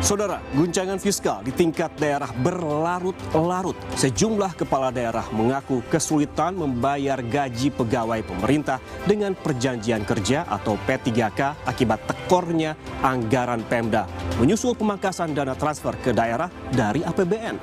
Saudara, guncangan fiskal di tingkat daerah berlarut-larut. Sejumlah kepala daerah mengaku kesulitan membayar gaji pegawai pemerintah dengan perjanjian kerja atau P3K akibat tekornya anggaran Pemda, menyusul pemangkasan dana transfer ke daerah dari APBN.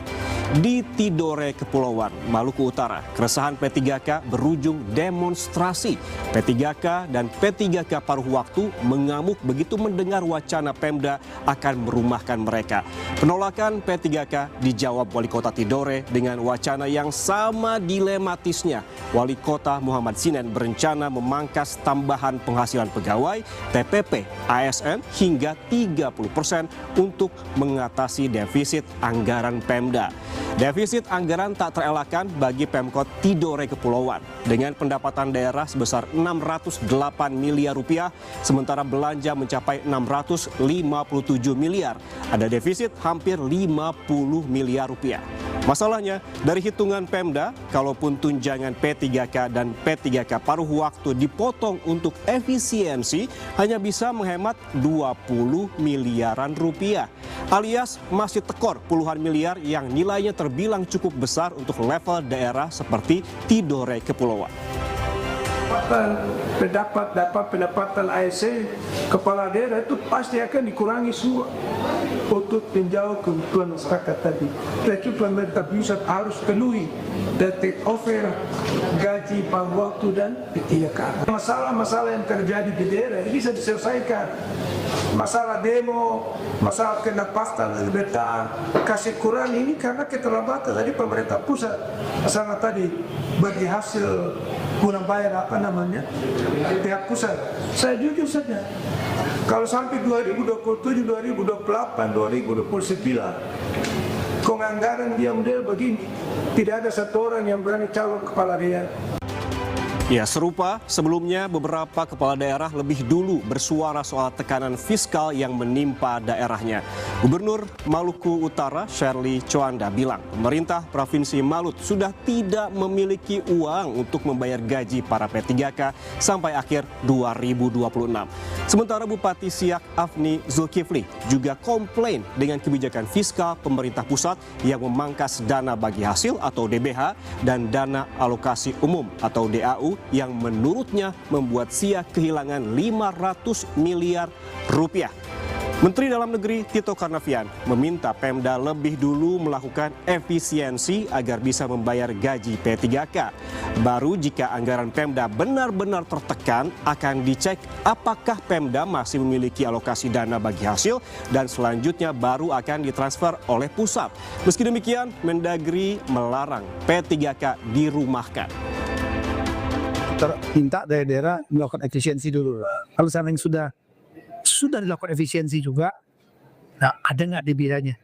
Di Tidore, Kepulauan Maluku Utara, keresahan P3K berujung demonstrasi. P3K dan P3K paruh waktu mengamuk begitu mendengar wacana Pemda akan merumahkan mereka. Penolakan P3K dijawab Wali Kota Tidore dengan wacana yang sama dilematisnya. Wali Kota Muhammad Sinen berencana memangkas tambahan penghasilan pegawai, TPP, ASN hingga 30% untuk mengatasi defisit anggaran Pemda. Defisit anggaran tak terelakkan bagi Pemkot Tidore Kepulauan dengan pendapatan daerah sebesar 608 miliar rupiah, sementara belanja mencapai 657 miliar. Ada defisit hampir 50 miliar rupiah. Masalahnya, dari hitungan Pemda, kalaupun tunjangan P3K dan P3K paruh waktu dipotong untuk efisiensi, hanya bisa menghemat 20 miliaran rupiah. Alias masih tekor puluhan miliar yang nilainya terbilang cukup besar untuk level daerah seperti Tidore Kepulauan. Dapat pendapatan ASC kepala daerah itu pasti akan dikurangi semua untuk menjauh kebutuhan masyarakat tadi. Jadi pemerintah pusat harus penuhi dan take over gaji paruh waktu dan P3K. Masalah-masalah yang terjadi di daerah bisa diselesaikan. Masalah demo, masalah pendapatan kasih kurang ini karena keterlambatan tadi pemerintah pusat. Masalah tadi bagi hasil kurang bayar pihak pusat. Saya jujur saja, kalau sampai 2027, 2028, 2029 penganggaran dia model begini, tidak ada satu orang yang berani calon kepala daerah. Ya, serupa sebelumnya beberapa kepala daerah lebih dulu bersuara soal tekanan fiskal yang menimpa daerahnya. Gubernur Maluku Utara, Shirley Choanda bilang, pemerintah Provinsi Malut sudah tidak memiliki uang untuk membayar gaji para P3K sampai akhir 2026. Sementara Bupati Siak Afni Zulkifli juga komplain dengan kebijakan fiskal pemerintah pusat yang memangkas dana bagi hasil atau DBH dan dana alokasi umum atau DAU yang menurutnya membuat Siak kehilangan 500 miliar rupiah. Menteri Dalam Negeri Tito Karnavian meminta Pemda lebih dulu melakukan efisiensi agar bisa membayar gaji P3K. Baru jika anggaran Pemda benar-benar tertekan akan dicek apakah Pemda masih memiliki alokasi dana bagi hasil dan selanjutnya baru akan ditransfer oleh pusat. Meski demikian, Mendagri melarang P3K dirumahkan. Minta daerah melakukan efisiensi dulu. Kalau seandainya sudah dilakukan efisiensi juga, nah ada nggak DBH-nya?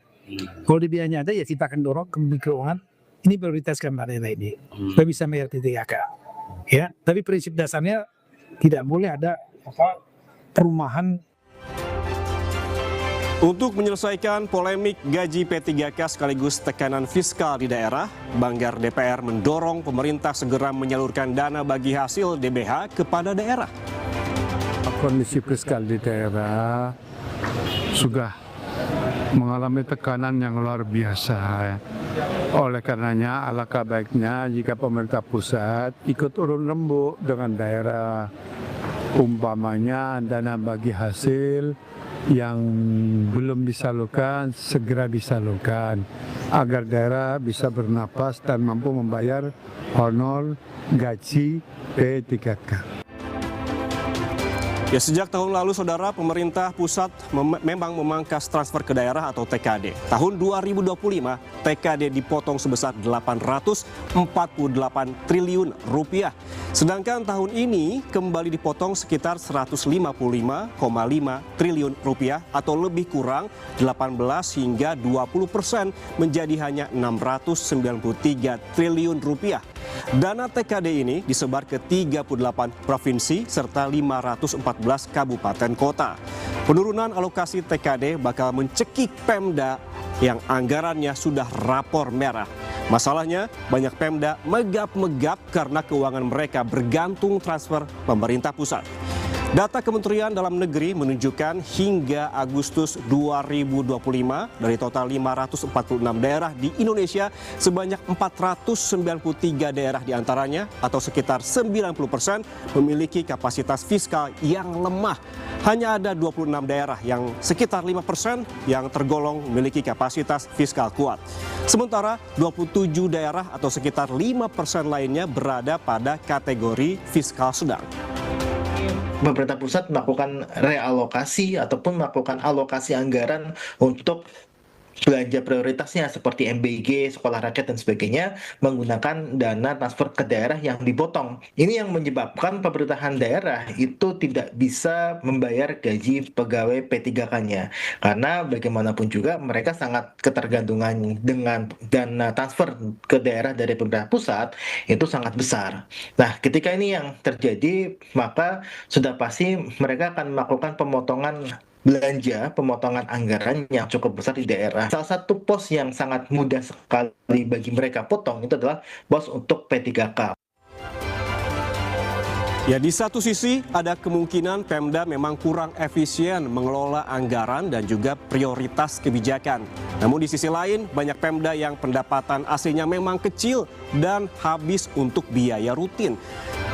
Kalau DBH-nya ada, ya kita akan dorong ke Menteri Keuangan. Ini prioritaskan daerah ini, supaya bisa bayar P3K. Ya, tapi prinsip dasarnya tidak boleh ada perumahan. Untuk menyelesaikan polemik gaji P3K sekaligus tekanan fiskal di daerah, Banggar DPR mendorong pemerintah segera menyalurkan dana bagi hasil DBH kepada daerah. Kondisi fiskal di daerah sudah mengalami tekanan yang luar biasa. Oleh karenanya, alangkah baiknya jika pemerintah pusat ikut urun rembuk dengan daerah, umpamanya dana bagi hasil yang belum disalurkan segera disalurkan agar daerah bisa bernapas dan mampu membayar honor gaji P3K. Ya, sejak tahun lalu, saudara, pemerintah pusat memang memangkas transfer ke daerah atau TKD. Tahun 2025, TKD dipotong sebesar 848 triliun rupiah. Sedangkan tahun ini kembali dipotong sekitar 155,5 triliun rupiah atau lebih kurang 18 hingga 20% menjadi hanya 693 triliun rupiah. Dana TKD ini disebar ke 38 provinsi serta 514 kabupaten kota. Penurunan alokasi TKD bakal mencekik Pemda yang anggarannya sudah rapor merah. Masalahnya, banyak Pemda megap-megap karena keuangan mereka bergantung transfer pemerintah pusat. Data Kementerian Dalam Negeri menunjukkan hingga Agustus 2025 dari total 546 daerah di Indonesia, sebanyak 493 daerah diantaranya atau sekitar 90% memiliki kapasitas fiskal yang lemah. Hanya ada 26 daerah yang sekitar 5% yang tergolong memiliki kapasitas fiskal kuat. Sementara 27 daerah atau sekitar 5% lainnya berada pada kategori fiskal sedang. Pemerintah pusat melakukan realokasi ataupun melakukan alokasi anggaran untuk belanja prioritasnya seperti MBG, sekolah rakyat dan sebagainya menggunakan dana transfer ke daerah yang dipotong. Ini yang menyebabkan pemerintahan daerah itu tidak bisa membayar gaji pegawai P3K-nya. Karena bagaimanapun juga mereka sangat ketergantungan dengan dana transfer ke daerah dari pemerintah pusat itu sangat besar. Nah, ketika ini yang terjadi, maka sudah pasti mereka akan melakukan pemotongan anggaran yang cukup besar di daerah. Salah satu pos yang sangat mudah sekali bagi mereka potong itu adalah pos untuk P3K. Ya, di satu sisi ada kemungkinan Pemda memang kurang efisien mengelola anggaran dan juga prioritas kebijakan. Namun di sisi lain banyak Pemda yang pendapatan aslinya memang kecil dan habis untuk biaya rutin.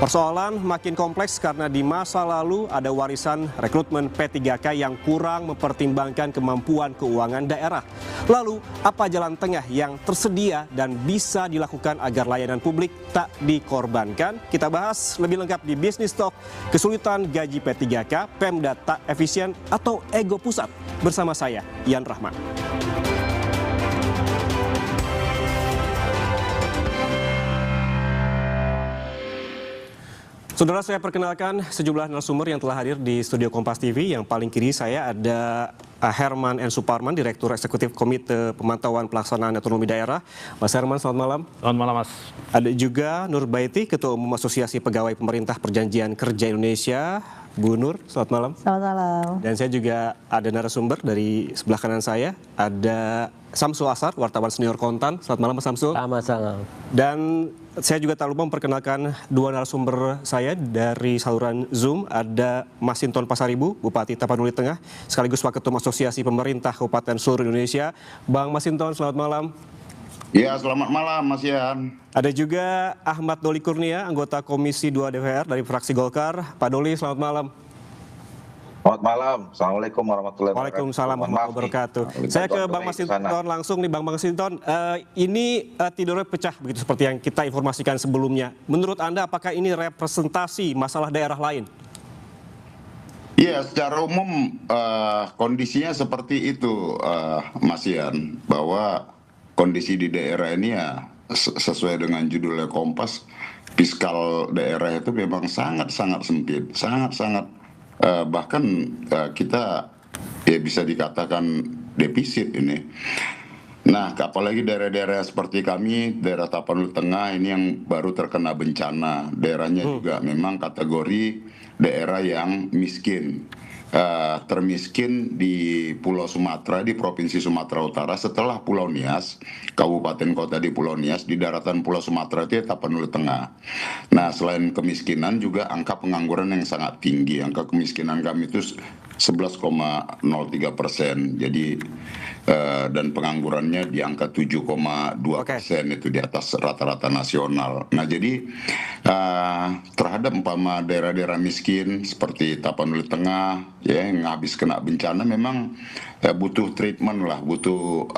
Persoalan makin kompleks karena di masa lalu ada warisan rekrutmen P3K yang kurang mempertimbangkan kemampuan keuangan daerah. Lalu, apa jalan tengah yang tersedia dan bisa dilakukan agar layanan publik tak dikorbankan? Kita bahas lebih lengkap di Business Talk, kesulitan gaji P3K, Pemda tak efisien atau ego pusat. Bersama saya, Ian Rahman. Saudara, saya perkenalkan sejumlah narasumber yang telah hadir di studio Kompas TV. Yang paling kiri saya ada Herman N. Suparman, Direktur Eksekutif Komite Pemantauan Pelaksanaan Otonomi Daerah. Mas Herman, selamat malam. Selamat malam, Mas. Ada juga Nur Baiti, Ketua Umum Asosiasi Pegawai Pemerintah Perjanjian Kerja Indonesia. Bu Nur, selamat malam. Selamat malam. Dan saya juga ada narasumber dari sebelah kanan saya. Ada Samsul Asar, wartawan senior Kontan. Selamat malam, Mas Samsul. Selamat malam. Dan saya juga tak lupa memperkenalkan dua narasumber saya dari saluran Zoom. Ada Mas Sinton Pasaribu, Bupati Tapanuli Tengah, sekaligus Waketum Asosiasi Pemerintah Kabupaten seluruh Indonesia. Bang Mas Sinton, selamat malam. Ya, selamat malam Mas Ian. Ada juga Ahmad Doli Kurnia, anggota Komisi 2 DPR dari fraksi Golkar. Pak Doli, selamat malam. Selamat malam. Assalamualaikum warahmatullahi wabarakatuh. Waalaikumsalam warahmatullahi wabarakatuh. Saya ke Bang Mas Sinton langsung nih, Bang Sinton. Ini tidurnya pecah begitu seperti yang kita informasikan sebelumnya. Menurut Anda apakah ini representasi masalah daerah lain? Ya, secara umum kondisinya seperti itu, Mas Ian, bahwa kondisi di daerah ini ya sesuai dengan judulnya Kompas, fiskal daerah itu memang sangat-sangat sempit, sangat-sangat bahkan kita ya bisa dikatakan defisit ini. Nah, apalagi daerah-daerah seperti kami, daerah Tapanuli Tengah ini yang baru terkena bencana, daerahnya juga memang kategori daerah yang miskin. Termiskin di Pulau Sumatera, di Provinsi Sumatera Utara setelah Pulau Nias, kabupaten kota di Pulau Nias, di daratan Pulau Sumatera itu Tapanuli Tengah. Nah, selain kemiskinan juga angka pengangguran yang sangat tinggi. Angka kemiskinan kami itu 11,03%. Jadi dan penganggurannya di angka 7,2%, itu di atas rata-rata nasional. Nah, jadi terhadap umpama daerah-daerah miskin seperti Tapanuli Tengah ya yang habis kena bencana memang butuh treatment lah, butuh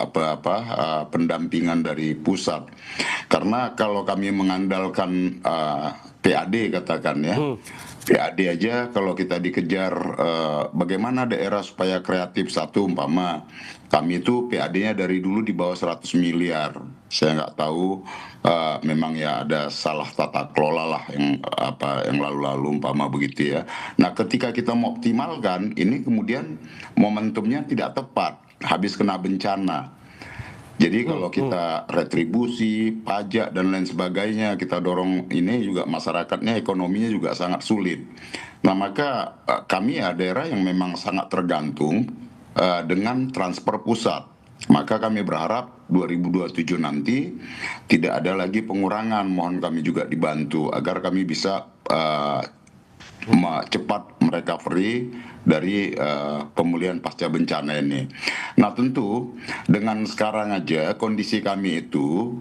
pendampingan dari pusat. Karena kalau kami mengandalkan PAD katakan ya, PAD aja kalau kita dikejar bagaimana daerah supaya kreatif, satu umpama kami itu PAD-nya dari dulu di bawah 100 miliar. Saya nggak tahu memang ya ada salah tata kelola lah yang lalu-lalu umpama begitu ya. Nah, ketika kita mau optimalkan ini kemudian momentumnya tidak tepat, habis kena bencana. Jadi kalau kita retribusi, pajak dan lain sebagainya kita dorong ini juga masyarakatnya ekonominya juga sangat sulit. Nah, maka kami ya daerah yang memang sangat tergantung dengan transfer pusat. Maka kami berharap 2027 nanti tidak ada lagi pengurangan. Mohon kami juga dibantu agar kami bisa cepat merecovery dari pemulihan pasca bencana ini. Nah tentu dengan sekarang aja kondisi kami itu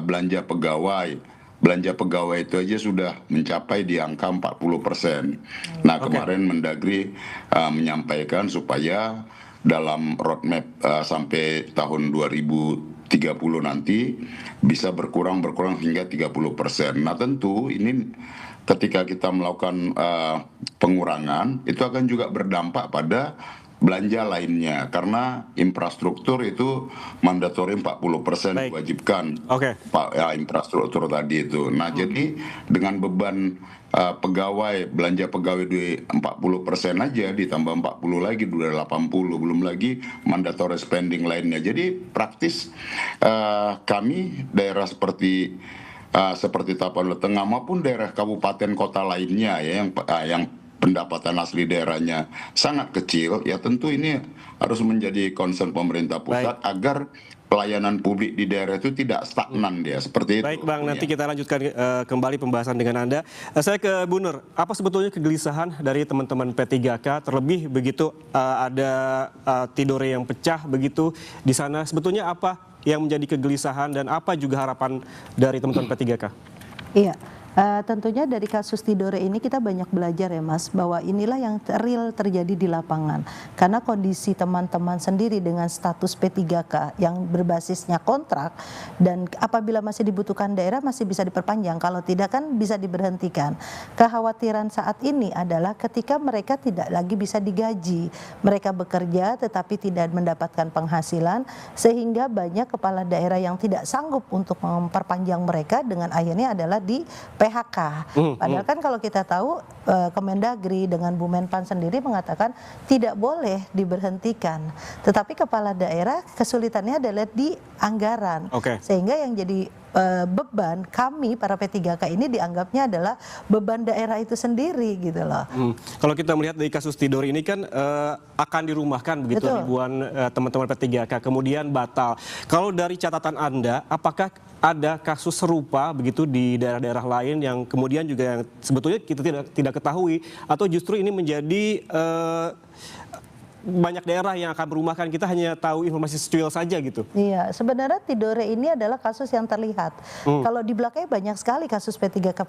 belanja pegawai itu aja sudah mencapai di angka 40%. Nah kemarin Mendagri menyampaikan supaya dalam roadmap sampai tahun 2030 nanti bisa berkurang hingga 30%. Nah tentu ini ketika kita melakukan pengurangan itu akan juga berdampak pada belanja lainnya karena infrastruktur itu mandatori 40% diwajibkan infrastruktur tadi itu. Nah jadi dengan beban belanja pegawai di 40% aja ditambah 40 lagi udah 80, belum lagi mandatory spending lainnya. Jadi praktis kami daerah seperti Tapanuli Tengah maupun daerah kabupaten kota lainnya ya yang pendapatan asli daerahnya sangat kecil, ya tentu ini harus menjadi concern pemerintah pusat agar pelayanan publik di daerah itu tidak stagnan dia seperti itu. Baik Bang, nanti kita lanjutkan kembali pembahasan dengan Anda. Saya ke Bu Nur, apa sebetulnya kegelisahan dari teman-teman P3K terlebih begitu ada Tidore yang pecah begitu di sana, sebetulnya apa yang menjadi kegelisahan dan apa juga harapan dari teman-teman P3K? Iya. Tentunya dari kasus Tidore ini kita banyak belajar ya Mas, bahwa inilah yang real terjadi di lapangan. Karena kondisi teman-teman sendiri dengan status P3K yang berbasisnya kontrak, dan apabila masih dibutuhkan daerah masih bisa diperpanjang, kalau tidak kan bisa diberhentikan. Kekhawatiran saat ini adalah ketika mereka tidak lagi bisa digaji, mereka bekerja tetapi tidak mendapatkan penghasilan, sehingga banyak kepala daerah yang tidak sanggup untuk memperpanjang mereka, dengan akhirnya adalah di PHK. Padahal kan kalau kita tahu Kemendagri dengan Bu Menpan sendiri mengatakan tidak boleh diberhentikan. Tetapi kepala daerah kesulitannya adalah di anggaran. Sehingga yang jadi beban kami para P3K ini dianggapnya adalah beban daerah itu sendiri gitu loh. Kalau kita melihat dari kasus Tidore ini kan akan dirumahkan begitu ribuan teman-teman P3K kemudian batal. Kalau dari catatan Anda, apakah ada kasus serupa begitu di daerah-daerah lain yang kemudian juga yang sebetulnya kita tidak ketahui, atau justru ini menjadi banyak daerah yang akan merumahkan, kita hanya tahu informasi secuil saja gitu? Iya, sebenarnya Tidore ini adalah kasus yang terlihat. Kalau di belakangnya banyak sekali kasus P3K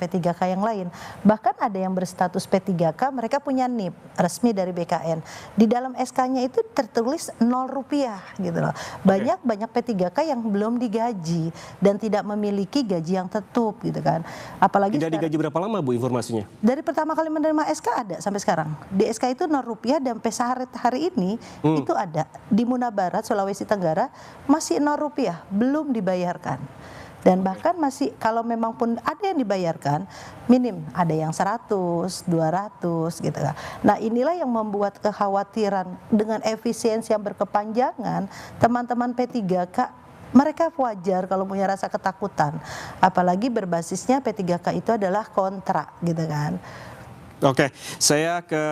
yang lain. Bahkan ada yang berstatus P3K, mereka punya NIP resmi dari BKN. Di dalam SK-nya itu tertulis 0 rupiah gitu loh. Banyak P3K yang belum digaji dan tidak memiliki gaji yang tetap gitu kan. Apalagi tidak digaji berapa lama Bu informasinya? Dari pertama kali menerima SK ada sampai sekarang. Di SK itu 0 rupiah dan sampai hari ini itu ada di Muna Barat, Sulawesi Tenggara masih 0 rupiah belum dibayarkan. Dan bahkan masih kalau memang pun ada yang dibayarkan minim, ada yang 100, 200 gitu kan. Nah inilah yang membuat kekhawatiran dengan efisiensi yang berkepanjangan. Teman-teman P3K mereka wajar kalau punya rasa ketakutan, apalagi berbasisnya P3K itu adalah kontrak gitu kan. Oke, saya ke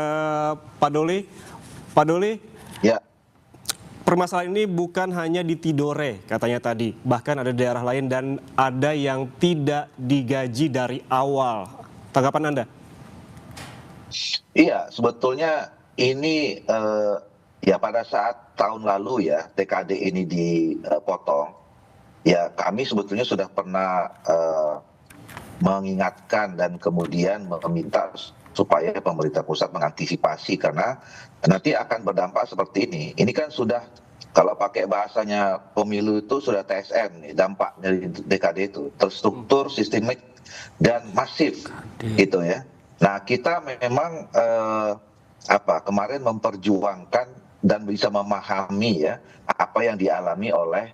Pak Doli. Pak Doli, ya. Permasalahan ini bukan hanya di Tidore katanya tadi, bahkan ada daerah lain dan ada yang tidak digaji dari awal. Tanggapan Anda? Iya, sebetulnya ini ya pada saat tahun lalu ya TKD ini dipotong, ya kami sebetulnya sudah pernah mengingatkan dan kemudian meminta supaya pemerintah pusat mengantisipasi, karena nanti akan berdampak seperti ini. Ini kan sudah, kalau pakai bahasanya pemilu itu sudah TSM nih, dampak dari DKD itu terstruktur, sistemik dan masif gitu ya. Nah kita memang kemarin memperjuangkan dan bisa memahami ya apa yang dialami oleh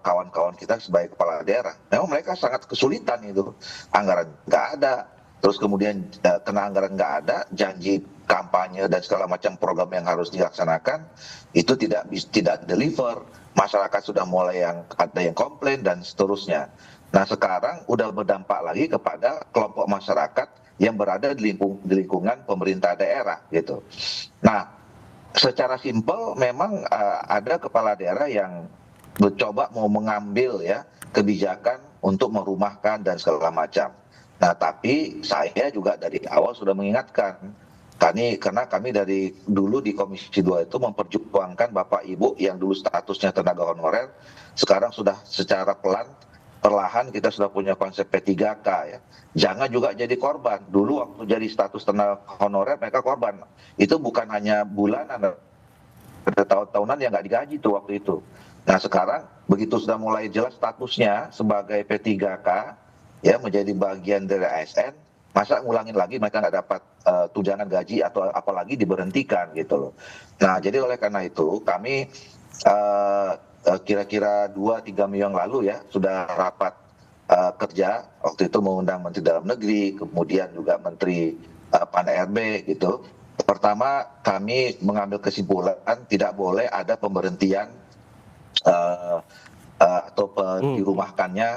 kawan-kawan kita sebagai kepala daerah. Memang mereka sangat kesulitan itu, anggaran nggak ada. Terus kemudian karena anggaran nggak ada, janji kampanye dan segala macam program yang harus dilaksanakan itu tidak deliver. Masyarakat sudah mulai ada yang komplain dan seterusnya. Nah sekarang udah berdampak lagi kepada kelompok masyarakat yang berada di lingkungan pemerintah daerah gitu. Nah secara simpel memang ada kepala daerah yang mencoba mau mengambil ya kebijakan untuk merumahkan dan segala macam. Nah, tapi saya juga dari awal sudah mengingatkan, karena kami dari dulu di Komisi 2 itu memperjuangkan Bapak Ibu yang dulu statusnya tenaga honorer, sekarang sudah secara perlahan kita sudah punya konsep P3K ya. Jangan juga jadi korban. Dulu waktu jadi status tenaga honorer mereka korban. Itu bukan hanya bulanan, ada tahun-tahunan yang nggak digaji tuh waktu itu. Nah sekarang begitu sudah mulai jelas statusnya sebagai P3K, ya menjadi bagian dari ASN, masa ngulangin lagi mereka nggak dapat tunjangan gaji atau apalagi diberhentikan gitu loh. Nah jadi oleh karena itu kami kira-kira 2-3 minggu yang lalu ya sudah rapat kerja, waktu itu mengundang Menteri Dalam Negeri, kemudian juga Menteri Pan-RB gitu. Pertama kami mengambil kesimpulan tidak boleh ada pemberhentian atau dirumahkannya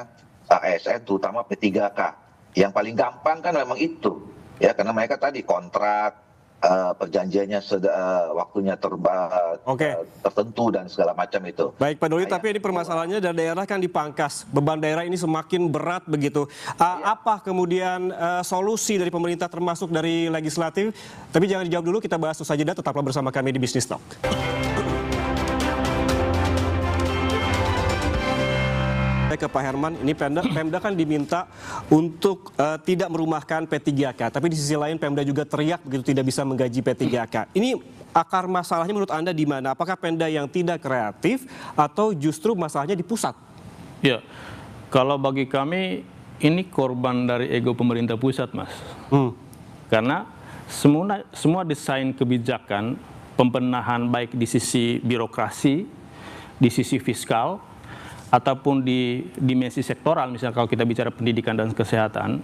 ASN terutama P3K. Yang paling gampang kan memang itu ya, karena mereka tadi kontrak perjanjiannya waktunya tertentu dan segala macam itu. Baik Pak Doli, tapi ini permasalahannya dari daerah kan dipangkas, beban daerah ini semakin berat begitu. Apa kemudian solusi dari pemerintah termasuk dari legislatif? Tapi jangan dijawab dulu, kita bahas usai jeda, tetaplah bersama kami di Business Talk. Ke Pak Herman, ini Pemda kan diminta untuk tidak merumahkan P3K, tapi di sisi lain Pemda juga teriak begitu tidak bisa menggaji P3K. Ini akar masalahnya menurut Anda di mana? Apakah Pemda yang tidak kreatif atau justru masalahnya di pusat? Ya, kalau bagi kami ini korban dari ego pemerintah pusat, Mas. Karena semua desain kebijakan, pembenahan baik di sisi birokrasi, di sisi fiskal, ataupun di dimensi sektoral, misalnya kalau kita bicara pendidikan dan kesehatan,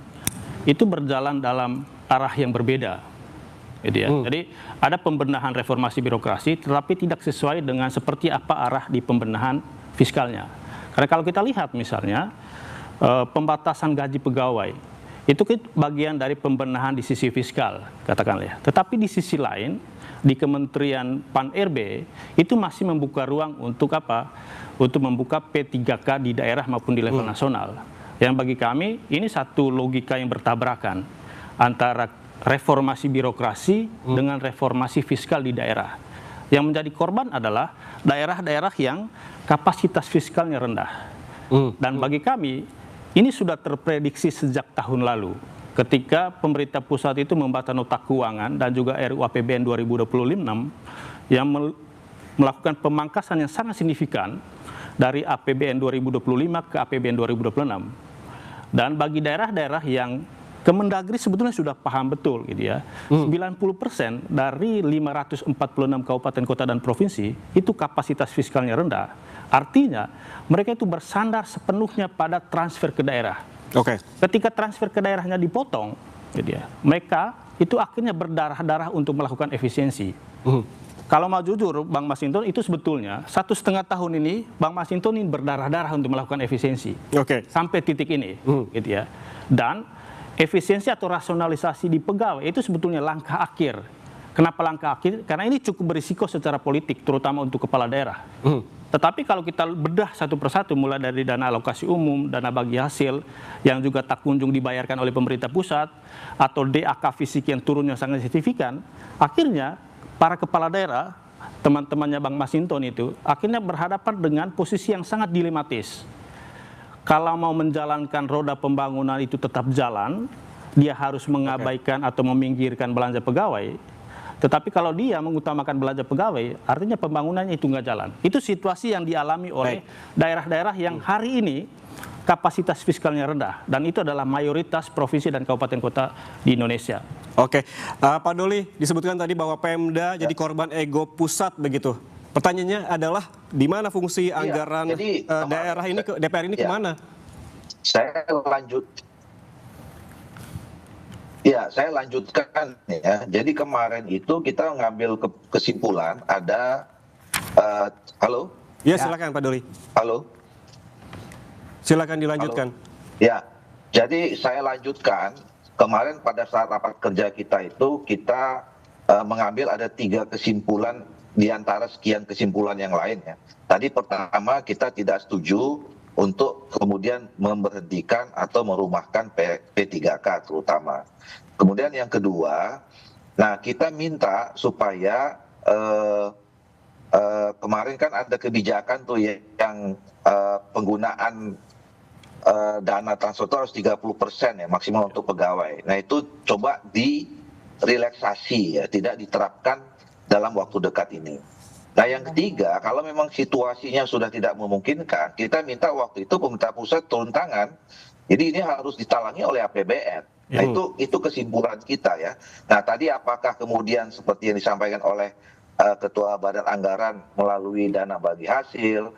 itu berjalan dalam arah yang berbeda. Gitu ya. Jadi ada pembenahan reformasi birokrasi, tetapi tidak sesuai dengan seperti apa arah di pembenahan fiskalnya. Karena kalau kita lihat misalnya, pembatasan gaji pegawai, itu bagian dari pembenahan di sisi fiskal, katakanlah ya. Tetapi di sisi lain, di Kementerian Pan-RB, itu masih membuka ruang untuk apa? Untuk membuka P3K di daerah maupun di level nasional. Yang bagi kami ini satu logika yang bertabrakan antara reformasi birokrasi dengan reformasi fiskal di daerah. Yang menjadi korban adalah daerah-daerah yang kapasitas fiskalnya rendah. Dan bagi kami ini sudah terprediksi sejak tahun lalu ketika pemerintah pusat itu membaca nota keuangan dan juga RUU APBN 2026 yang melakukan pemangkasan yang sangat signifikan dari APBN 2025 ke APBN 2026. Dan bagi daerah-daerah yang Kemendagri sebetulnya sudah paham betul gitu ya. 90% dari 546 kabupaten kota dan provinsi itu kapasitas fiskalnya rendah. Artinya mereka itu bersandar sepenuhnya pada transfer ke daerah. Ketika transfer ke daerahnya dipotong, gitu ya, mereka itu akhirnya berdarah-darah untuk melakukan efisiensi. Kalau mau jujur, Bang Masinton, itu sebetulnya 1,5 tahun ini Bang Masinton ini berdarah-darah untuk melakukan efisiensi. Sampai titik ini, gitu ya. Dan efisiensi atau rasionalisasi di pegawai itu sebetulnya langkah akhir. Kenapa langkah akhir? Karena ini cukup berisiko secara politik, terutama untuk kepala daerah. Tetapi kalau kita bedah satu persatu, mulai dari dana alokasi umum, dana bagi hasil, yang juga tak kunjung dibayarkan oleh pemerintah pusat, atau DAK fisik yang turunnya sangat signifikan, akhirnya para kepala daerah, teman-temannya Bang Masinton itu, akhirnya berhadapan dengan posisi yang sangat dilematis. Kalau mau menjalankan roda pembangunan itu tetap jalan, dia harus mengabaikan atau meminggirkan belanja pegawai. Tetapi kalau dia mengutamakan belanja pegawai, artinya pembangunannya itu nggak jalan. Itu situasi yang dialami oleh daerah-daerah yang hari ini kapasitas fiskalnya rendah. Dan itu adalah mayoritas provinsi dan kabupaten kota di Indonesia. Pak Doli, disebutkan tadi bahwa Pemda jadi korban ego pusat begitu. Pertanyaannya adalah di mana fungsi anggaran daerah ini, DPR ini kemana? Saya lanjutkan ya. Jadi kemarin itu kita ngambil kesimpulan ada halo? Ya, silakan Pak Doli. Halo. Silakan dilanjutkan. Halo? Ya. Jadi saya lanjutkan, kemarin pada saat rapat kerja kita itu kita mengambil ada 3 kesimpulan di antara sekian kesimpulan yang lain ya. Tadi pertama kita tidak setuju untuk kemudian memberhentikan atau merumahkan P3K terutama. Kemudian yang kedua, nah kita minta supaya kemarin kan ada kebijakan tuh yang penggunaan dana transfer itu harus 30% ya maksimal untuk pegawai. Nah itu coba direlaksasi ya, tidak diterapkan dalam waktu dekat ini. Nah yang ketiga, kalau memang situasinya sudah tidak memungkinkan, kita minta waktu itu pemerintah pusat turun tangan. Jadi ini harus ditalangi oleh APBN. Nah itu kesimpulan kita ya. Nah tadi apakah kemudian seperti yang disampaikan oleh Ketua Badan Anggaran melalui dana bagi hasil,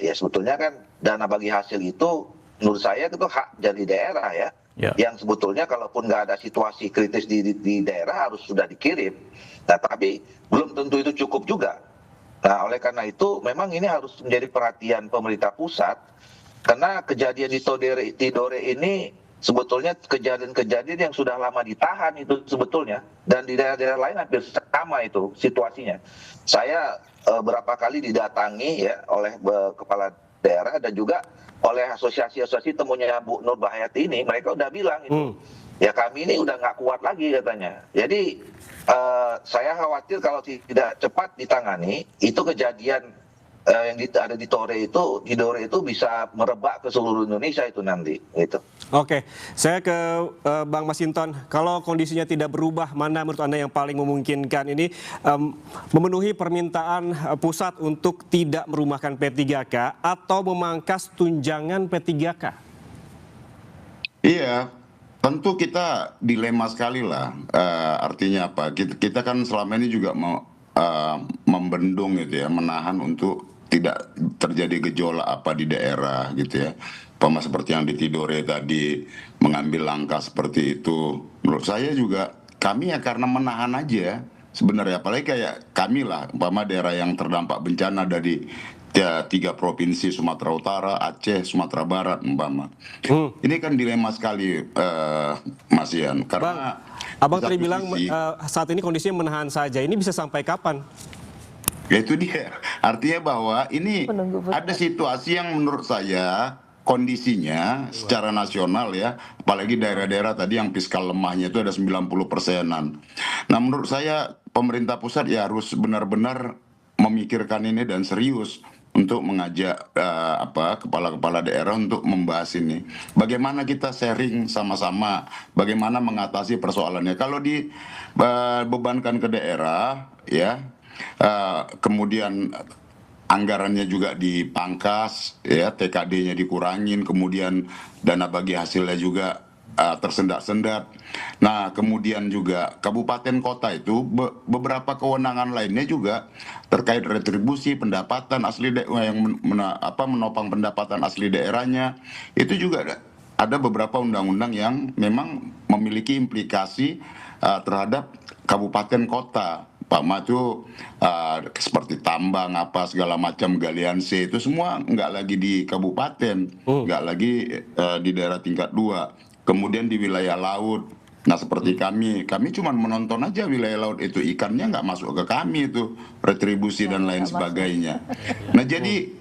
ya sebetulnya kan dana bagi hasil itu menurut saya itu hak dari daerah ya. Yang sebetulnya kalaupun nggak ada situasi kritis di daerah harus sudah dikirim. Nah tapi belum tentu itu cukup juga. Nah oleh karena itu memang ini harus menjadi perhatian pemerintah pusat, karena kejadian di Tidore ini sebetulnya kejadian yang sudah lama ditahan itu sebetulnya, dan di daerah-daerah lain hampir sama itu situasinya. Saya berapa kali didatangi ya oleh kepala daerah dan juga oleh asosiasi-asosiasi temunya Bu Nur Bahayati ini, mereka udah bilang itu ya kami ini udah nggak kuat lagi katanya. Jadi saya khawatir kalau tidak cepat ditangani itu kejadian yang ada di Tidore itu bisa merebak ke seluruh Indonesia itu nanti gitu. Oke, saya ke Bang Masinton. Kalau kondisinya tidak berubah, mana menurut Anda yang paling memungkinkan ini memenuhi permintaan pusat untuk tidak merumahkan P3K atau memangkas tunjangan P3K? Iya, tentu kita dilema sekali lah. Artinya apa? Kita kan selama ini juga mau membendung gitu ya, menahan untuk tidak terjadi gejolak apa di daerah gitu ya. Pama seperti yang di Tidore tadi mengambil langkah seperti itu. Menurut saya juga kami ya karena menahan aja sebenarnya, apalagi kayak kami lah, umpama daerah yang terdampak bencana dari 3 provinsi, Sumatera Utara, Aceh, Sumatera Barat umpama. Ini kan dilema sekali Mas Ian, karena Abang tadi bilang saat ini kondisinya menahan saja. Ini bisa sampai kapan? Ya itu dia. Artinya bahwa ini ada situasi yang menurut saya kondisinya secara nasional ya, apalagi daerah-daerah tadi yang fiskal lemahnya itu ada 90%-an. Nah menurut saya pemerintah pusat ya harus benar-benar memikirkan ini dan serius untuk mengajak kepala-kepala daerah untuk membahas ini. Bagaimana kita sharing sama-sama, bagaimana mengatasi persoalannya. Kalau dibebankan ke daerah, ya, kemudian anggarannya juga dipangkas, ya, TKD-nya dikurangin, kemudian dana bagi hasilnya juga tersendat-sendat. Nah, kemudian juga kabupaten kota itu beberapa kewenangan lainnya juga terkait retribusi pendapatan asli yang menopang pendapatan asli daerahnya. Itu juga ada beberapa undang-undang yang memang memiliki implikasi terhadap kabupaten kota. Pak itu seperti tambang apa segala macam galian C itu semua nggak lagi di kabupaten, nggak lagi di daerah tingkat 2. Kemudian di wilayah laut, nah seperti kami cuma menonton aja wilayah laut itu, ikannya nggak masuk ke kami itu, retribusi dan lain sebagainya. Nah jadi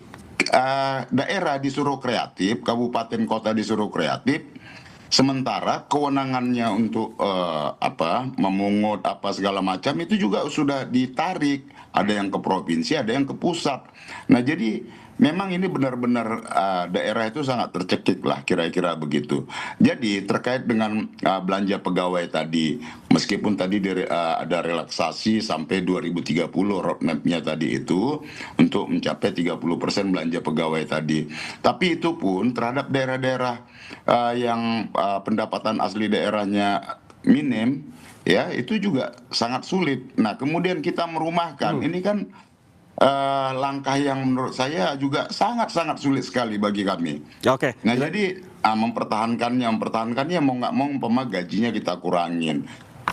daerah disuruh kreatif, kabupaten kota disuruh kreatif, sementara kewenangannya untuk memungut apa segala macam itu juga sudah ditarik, ada yang ke provinsi, ada yang ke pusat. Nah jadi memang ini benar-benar daerah itu sangat tercekik lah kira-kira begitu. Jadi terkait dengan belanja pegawai tadi, meskipun tadi ada relaksasi sampai 2030 roadmap-nya tadi itu untuk mencapai 30% belanja pegawai tadi. Tapi itu pun terhadap daerah-daerah yang pendapatan asli daerahnya minim, ya itu juga sangat sulit. Nah kemudian kita merumahkan, ini kan langkah yang menurut saya juga sangat-sangat sulit sekali bagi kami. Oke. Nah jadi mempertahankannya mau nggak mau umpama gajinya kita kurangin.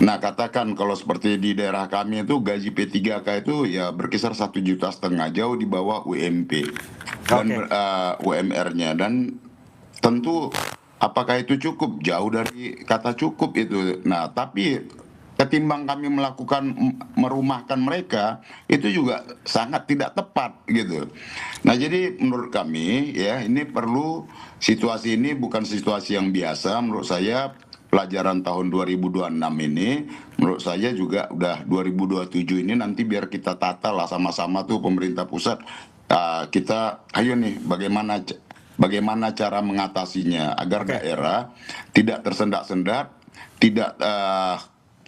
Nah katakan kalau seperti di daerah kami itu gaji P3K itu ya berkisar 1,5 juta, jauh di bawah UMP dan UMR-nya, dan tentu apakah itu cukup? Jauh dari kata cukup itu. Nah tapi ketimbang kami melakukan merumahkan mereka, itu juga sangat tidak tepat gitu. Nah, jadi menurut kami ya, ini perlu, situasi ini bukan situasi yang biasa menurut saya. Pelajaran tahun 2026 ini menurut saya juga udah 2027 ini nanti biar kita tata lah sama-sama tuh pemerintah pusat, kita ayo nih bagaimana cara mengatasinya agar daerah tidak tersendat-sendat, tidak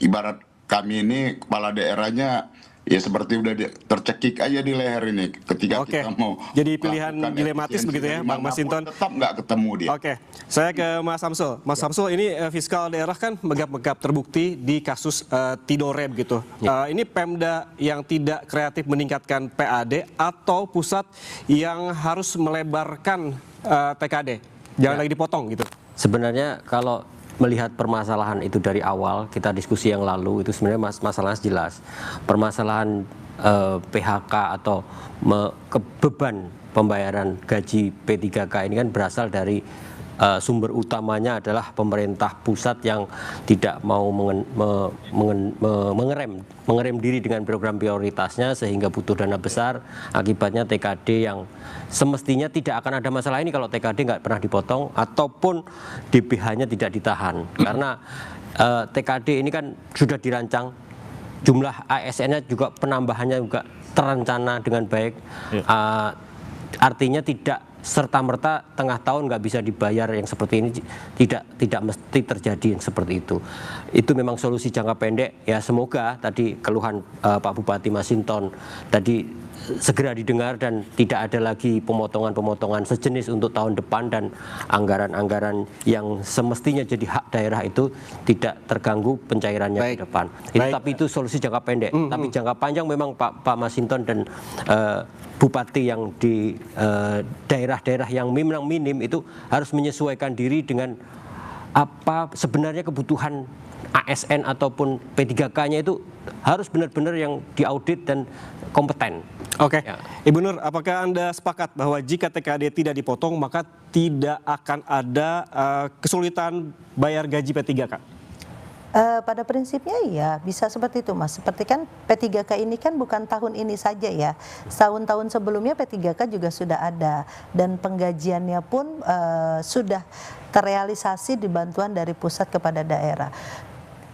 ibarat kami ini kepala daerahnya ya seperti udah tercekik aja di leher ini ketika kita mau jadi pilihan dilematis begitu ya Bang Masinton, tetap nggak ketemu dia. Saya ke Mas Samsul. Mas Samsul, ini fiskal daerah kan megap-megap terbukti di kasus Tidore gitu. Ini Pemda yang tidak kreatif meningkatkan PAD atau pusat yang harus melebarkan TKD, jangan lagi dipotong gitu. Sebenarnya kalau melihat permasalahan itu dari awal, kita diskusi yang lalu, itu sebenarnya masalahnya jelas. Permasalahan PHK atau beban pembayaran gaji P3K ini kan berasal dari sumber utamanya adalah pemerintah pusat yang tidak mau mengerem diri dengan program prioritasnya sehingga butuh dana besar. Akibatnya TKD yang semestinya tidak akan ada masalah ini kalau TKD nggak pernah dipotong ataupun DPH-nya tidak ditahan, karena TKD ini kan sudah dirancang, jumlah ASN-nya juga penambahannya juga terencana dengan baik. Artinya tidak serta-merta tengah tahun nggak bisa dibayar yang seperti ini, tidak mesti terjadi yang seperti itu. Itu memang solusi jangka pendek ya, semoga tadi keluhan Pak Bupati Masinton tadi segera didengar dan tidak ada lagi pemotongan-pemotongan sejenis untuk tahun depan, dan anggaran-anggaran yang semestinya jadi hak daerah itu tidak terganggu pencairannya ke depan. Tapi itu solusi jangka pendek. Tapi jangka panjang memang Pak Masinton dan bupati yang di daerah-daerah yang memang minim itu harus menyesuaikan diri dengan apa sebenarnya kebutuhan ASN ataupun P3K-nya, itu harus benar-benar yang diaudit dan kompeten. Ya. Ibu Nur, apakah Anda sepakat bahwa jika TKD tidak dipotong maka tidak akan ada kesulitan bayar gaji P3K? Pada prinsipnya ya bisa seperti itu Mas. Seperti kan P3K ini kan bukan tahun ini saja ya. Tahun-tahun sebelumnya P3K juga sudah ada, dan penggajiannya pun sudah terrealisasi di bantuan dari pusat kepada daerah.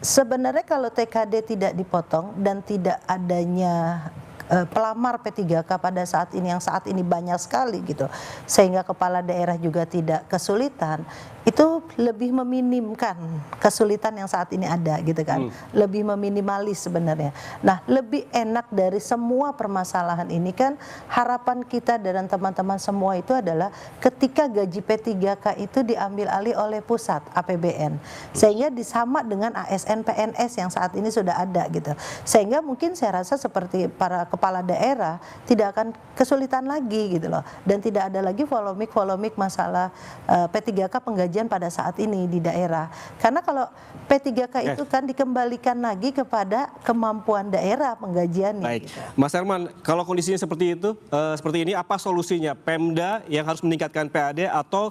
Sebenarnya kalau TKD tidak dipotong dan tidak adanya pelamar P3K pada saat ini, yang saat ini banyak sekali gitu, sehingga kepala daerah juga tidak kesulitan, itu lebih meminimkan kesulitan yang saat ini ada gitu kan, lebih meminimalis sebenarnya. Nah, lebih enak dari semua permasalahan ini kan, harapan kita dan teman-teman semua itu adalah ketika gaji P3K itu diambil alih oleh pusat APBN, sehingga disama dengan ASN PNS yang saat ini sudah ada gitu, sehingga mungkin saya rasa seperti para kepala daerah tidak akan kesulitan lagi gitu loh, dan tidak ada lagi polemik masalah P3K penggajian pada saat ini di daerah. Karena kalau P3K itu kan dikembalikan lagi kepada kemampuan daerah penggajiannya. Baik, gitu. Mas Herman, kalau kondisinya seperti itu, seperti ini, apa solusinya? Pemda yang harus meningkatkan PAD atau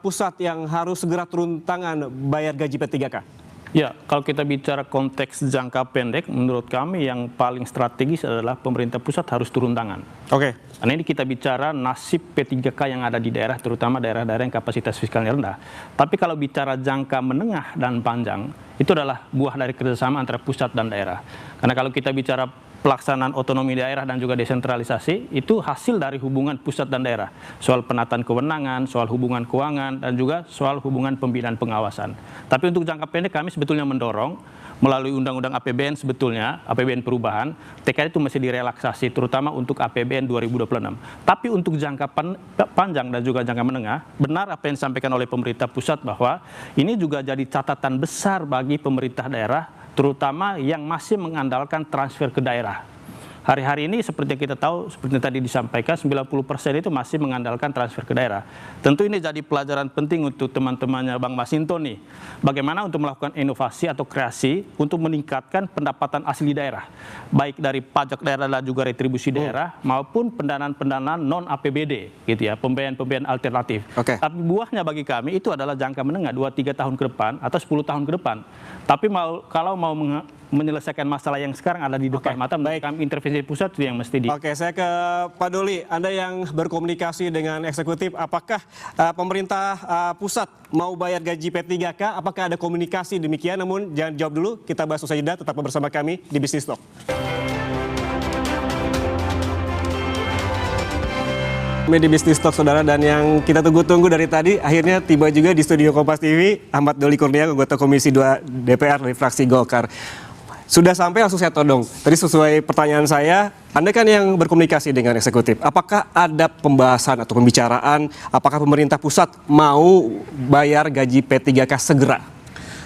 pusat yang harus segera turun tangan bayar gaji P3K? Ya, kalau kita bicara konteks jangka pendek, menurut kami yang paling strategis adalah pemerintah pusat harus turun tangan. Karena ini kita bicara nasib P3K yang ada di daerah, terutama daerah-daerah yang kapasitas fiskalnya rendah. Tapi kalau bicara jangka menengah dan panjang, itu adalah buah dari kerjasama antara pusat dan daerah. Karena kalau kita bicara pelaksanaan otonomi daerah dan juga desentralisasi, itu hasil dari hubungan pusat dan daerah. Soal penataan kewenangan, soal hubungan keuangan, dan juga soal hubungan pembinaan pengawasan. Tapi untuk jangka pendek kami sebetulnya mendorong melalui Undang-Undang APBN, sebetulnya APBN perubahan, TKD itu masih direlaksasi, terutama untuk APBN 2026. Tapi untuk jangka panjang dan juga jangka menengah, benar apa yang disampaikan oleh pemerintah pusat bahwa ini juga jadi catatan besar bagi pemerintah daerah, terutama yang masih mengandalkan transfer ke daerah. Hari-hari ini seperti yang kita tahu, seperti yang tadi disampaikan, 90% itu masih mengandalkan transfer ke daerah. Tentu ini jadi pelajaran penting untuk teman-temannya Bang Masinton nih. Bagaimana untuk melakukan inovasi atau kreasi untuk meningkatkan pendapatan asli daerah. Baik dari pajak daerah dan juga retribusi daerah, maupun pendanaan-pendanaan non-APBD, gitu ya, pembiayaan-pembiayaan alternatif. Tapi buahnya bagi kami itu adalah jangka menengah, 2-3 tahun ke depan atau 10 tahun ke depan. Tapi kalau mau menyelesaikan masalah yang sekarang ada di depan mata. Baik, kami intervensi pusat itu yang mesti di. Oke, saya ke Pak Doli. Anda yang berkomunikasi dengan eksekutif, apakah pemerintah pusat mau bayar gaji P3K? Apakah ada komunikasi demikian? Namun jangan jawab dulu. Kita bahas usai jeda. Tetap bersama kami di Business Talk. Di Business Talk, saudara, dan yang kita tunggu-tunggu dari tadi akhirnya tiba juga di studio Kompas TV, Ahmad Doli Kurnia, anggota Komisi 2 DPR dari fraksi Golkar. Sudah sampai, langsung saya todong. Tadi sesuai pertanyaan saya, Anda kan yang berkomunikasi dengan eksekutif. Apakah ada pembahasan atau pembicaraan, apakah pemerintah pusat mau bayar gaji P3K segera?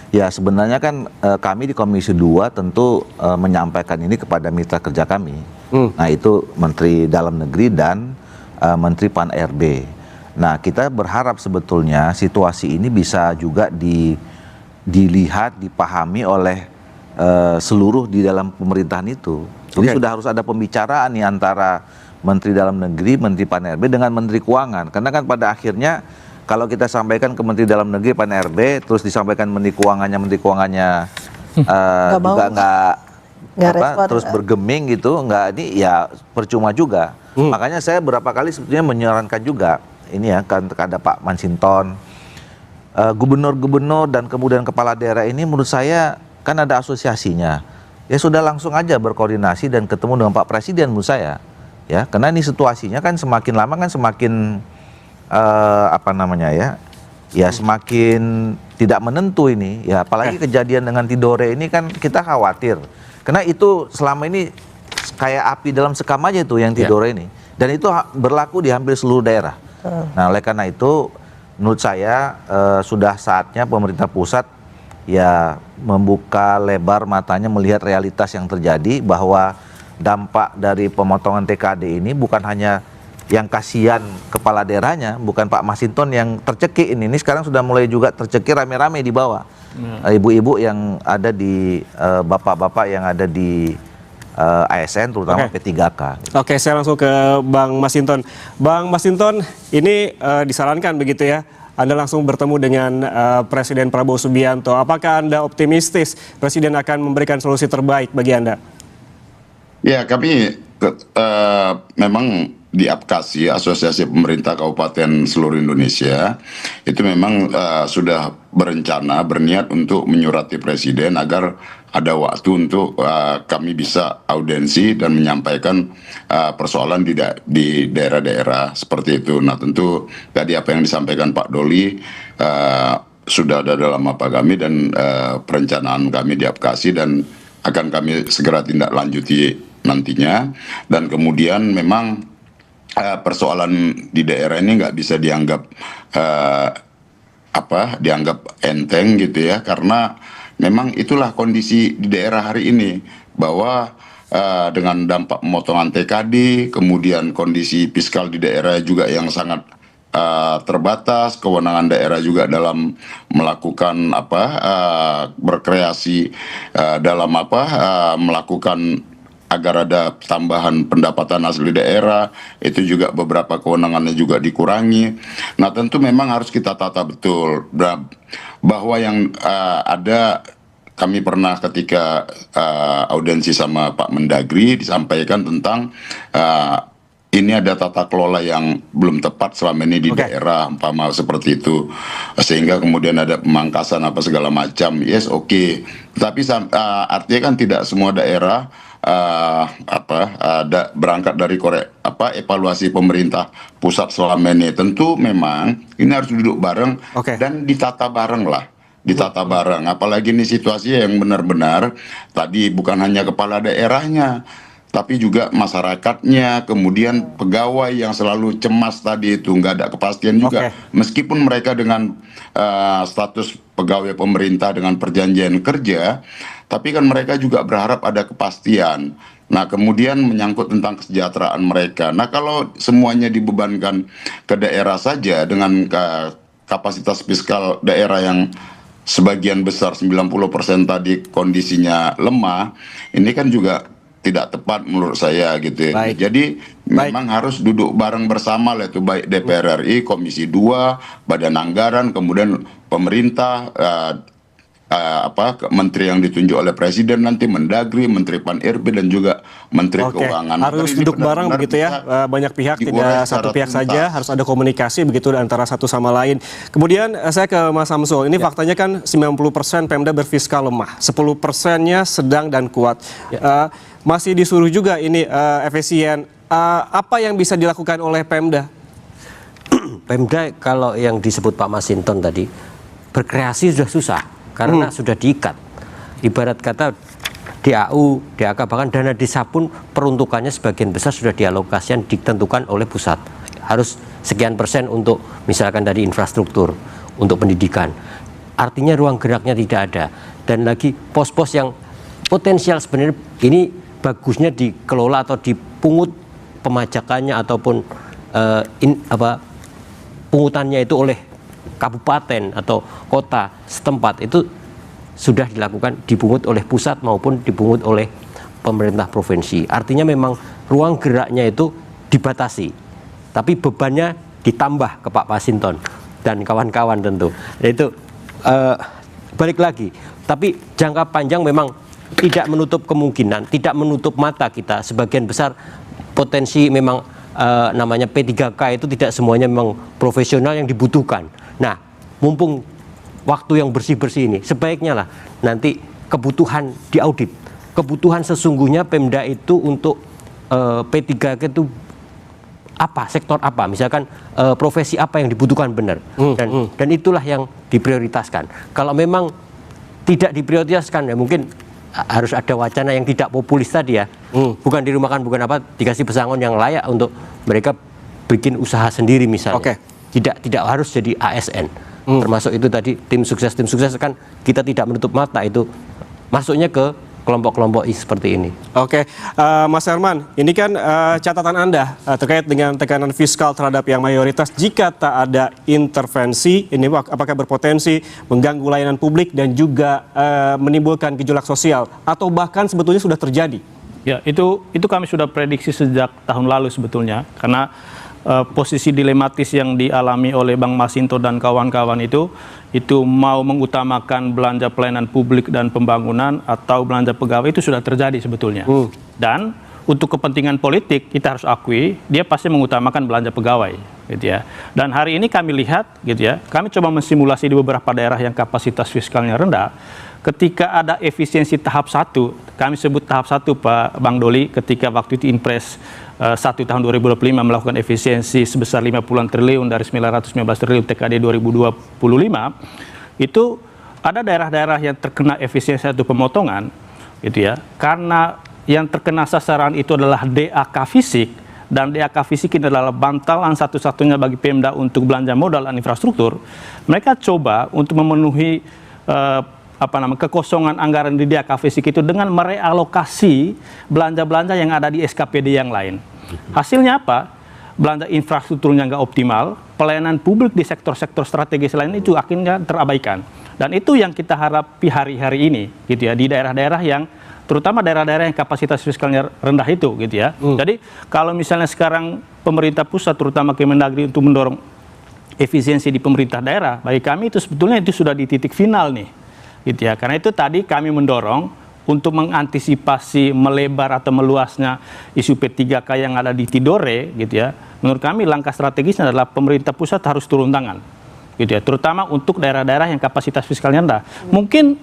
Ya, sebenarnya kan kami di Komisi 2 tentu menyampaikan ini kepada mitra kerja kami. Nah, itu Menteri Dalam Negeri dan Menteri Pan-RB. Nah, kita berharap sebetulnya situasi ini bisa juga dilihat, dipahami oleh seluruh di dalam pemerintahan itu. Jadi sudah harus ada pembicaraan nih antara Menteri Dalam Negeri, Menteri Pan-RB dengan Menteri Keuangan. Karena kan pada akhirnya kalau kita sampaikan ke Menteri Dalam Negeri, Pan-RB, terus disampaikan Menteri Keuangannya juga nggak terus bergeming gitu, nggak, ini ya percuma juga. Makanya saya berapa kali sebetulnya menyarankan juga ini ya, kan ada Pak Masinton, gubernur-gubernur dan kemudian kepala daerah ini menurut saya kan ada asosiasinya. Ya sudah langsung aja berkoordinasi dan ketemu dengan Pak Presiden menurut saya. Ya, karena ini situasinya kan semakin lama kan semakin ya semakin tidak menentu ini. Ya apalagi kejadian dengan Tidore ini kan kita khawatir. Karena itu selama ini kayak api dalam sekam aja itu yang Tidore ini. Dan itu berlaku di hampir seluruh daerah. Nah, oleh karena itu menurut saya sudah saatnya pemerintah pusat ya membuka lebar matanya melihat realitas yang terjadi, bahwa dampak dari pemotongan TKD ini bukan hanya yang kasihan kepala daerahnya, bukan Pak Masinton yang tercekik ini sekarang sudah mulai juga tercekik rame-rame di bawah. Ibu-ibu yang ada di bapak-bapak yang ada di ASN terutama P3K. Oke, saya langsung ke Bang Masinton. Bang Masinton, ini disarankan begitu ya, Anda langsung bertemu dengan Presiden Prabowo Subianto. Apakah Anda optimistis Presiden akan memberikan solusi terbaik bagi Anda? Ya, kami memang di APKASI, Asosiasi Pemerintah Kabupaten Seluruh Indonesia, itu memang sudah berencana, berniat untuk menyurati Presiden agar ada waktu untuk kami bisa audiensi dan menyampaikan persoalan di daerah-daerah seperti itu. Nah, tentu tadi apa yang disampaikan Pak Doli sudah ada dalam mapa kami dan perencanaan kami di APKASI, dan akan kami segera tindak lanjuti nantinya. Dan kemudian memang persoalan di daerah ini nggak bisa dianggap dianggap enteng gitu ya, karena memang itulah kondisi di daerah hari ini, bahwa dengan dampak pemotongan TKD, kemudian kondisi fiskal di daerah juga yang sangat terbatas, kewenangan daerah juga dalam melakukan berkreasi dalam melakukan agar ada tambahan pendapatan asli daerah, itu juga beberapa kewenangannya juga dikurangi. Nah, tentu memang harus kita tata betul bahwa yang ada, kami pernah ketika audiensi sama Pak Mendagri disampaikan tentang ini ada tata kelola yang belum tepat selama ini di daerah, umpama seperti itu, sehingga kemudian ada pemangkasan apa segala macam. Yes, oke. Tapi artinya kan tidak semua daerah berangkat dari evaluasi pemerintah pusat selama ini. Tentu memang ini harus duduk bareng dan ditata bareng lah. Ditata bareng, apalagi ini situasi yang benar-benar tadi bukan hanya kepala daerahnya, tapi juga masyarakatnya, kemudian pegawai yang selalu cemas tadi itu, nggak ada kepastian juga. Meskipun mereka dengan status pegawai pemerintah dengan perjanjian kerja, tapi kan mereka juga berharap ada kepastian. Nah, kemudian menyangkut tentang kesejahteraan mereka. Nah, kalau semuanya dibebankan ke daerah saja dengan kapasitas fiskal daerah yang sebagian besar 90% tadi kondisinya lemah, ini kan juga tidak tepat menurut saya gitu ya. Jadi memang harus duduk bareng bersama lah, itu baik DPR RI, Komisi 2, Badan Anggaran, kemudian pemerintah, menteri yang ditunjuk oleh presiden nanti, Mendagri, Menteri Pan-RB dan juga Menteri Keuangan. Harus duduk bareng begitu ya, banyak pihak, tidak satu pihak saja, harus ada komunikasi begitu antara satu sama lain. Kemudian saya ke Mas Samsul, ini faktanya kan 90% Pemda berfiskal lemah, 10%-nya sedang dan kuat. Masih disuruh juga ini efisien. Apa yang bisa dilakukan oleh Pemda? Pemda kalau yang disebut Pak Masinton tadi, berkreasi sudah susah karena sudah diikat. Ibarat kata DAU, DAK, bahkan dana desa pun peruntukannya sebagian besar sudah dialokasikan, ditentukan oleh pusat. Harus sekian persen untuk misalkan dari infrastruktur, untuk pendidikan. Artinya ruang geraknya tidak ada. Dan lagi pos-pos yang potensial sebenarnya ini bagusnya dikelola atau dipungut pemajakannya ataupun pungutannya itu oleh kabupaten atau kota setempat, itu sudah dilakukan, dipungut oleh pusat maupun dipungut oleh pemerintah provinsi. Artinya memang ruang geraknya itu dibatasi, tapi bebannya ditambah ke Pak Masinton dan kawan-kawan tentu. Itu balik lagi, tapi jangka panjang memang tidak menutup kemungkinan, tidak menutup mata kita. Sebagian besar potensi memang namanya P3K itu tidak semuanya memang profesional yang dibutuhkan. Nah, mumpung waktu yang bersih-bersih ini, sebaiknya lah nanti kebutuhan diaudit. Kebutuhan sesungguhnya Pemda itu untuk P3K itu apa, sektor apa, misalkan profesi apa yang dibutuhkan benar. Dan itulah yang diprioritaskan. Kalau memang tidak diprioritaskan, ya mungkin harus ada wacana yang tidak populis tadi ya. Bukan dirumahkan, bukan apa, dikasih pesangon yang layak untuk mereka bikin usaha sendiri misalnya. Tidak harus jadi ASN. Termasuk itu tadi tim sukses kan kita tidak menutup mata itu masuknya ke kelompok-kelompok seperti ini. Mas Herman, ini kan catatan Anda terkait dengan tekanan fiskal terhadap yang mayoritas. Jika tak ada intervensi, ini apakah berpotensi mengganggu layanan publik dan juga menimbulkan gejolak sosial atau bahkan sebetulnya sudah terjadi? Ya, itu kami sudah prediksi sejak tahun lalu sebetulnya, karena posisi dilematis yang dialami oleh Bang Masinton dan kawan-kawan itu mau mengutamakan belanja pelayanan publik dan pembangunan atau belanja pegawai itu sudah terjadi sebetulnya. Dan untuk kepentingan politik kita harus akui dia pasti mengutamakan belanja pegawai, gitu ya. Dan hari ini kami lihat, gitu ya, kami coba mensimulasi di beberapa daerah yang kapasitas fiskalnya rendah. Ketika ada efisiensi tahap 1, kami sebut tahap 1 Pak Bang Doli, ketika waktu itu Inpres 1 tahun 2025 melakukan efisiensi sebesar 50 triliun dari 919 triliun TKD 2025, itu ada daerah-daerah yang terkena efisiensi atau pemotongan, gitu ya, karena yang terkena sasaran itu adalah DAK fisik, dan DAK fisik ini adalah bantalan satu-satunya bagi Pemda untuk belanja modal dan infrastruktur. Mereka coba untuk memenuhi kekosongan anggaran di DAK fisik itu dengan merealokasi belanja-belanja yang ada di SKPD yang lain. Hasilnya apa? Belanja infrastrukturnya nggak optimal, pelayanan publik di sektor-sektor strategis lain itu akhirnya terabaikan. Dan itu yang kita hadapi hari-hari ini, gitu ya, di daerah-daerah yang terutama daerah-daerah yang kapasitas fiskalnya rendah itu, gitu ya. Jadi kalau misalnya sekarang pemerintah pusat terutama Kemendagri untuk mendorong efisiensi di pemerintah daerah, bagi kami itu sebetulnya itu sudah di titik final nih, gitu ya. Karena itu tadi kami mendorong untuk mengantisipasi melebar atau meluasnya isu P3K yang ada di Tidore, gitu ya. Menurut kami langkah strategisnya adalah pemerintah pusat harus turun tangan, gitu ya, terutama untuk daerah-daerah yang kapasitas fiskalnya rendah. Mungkin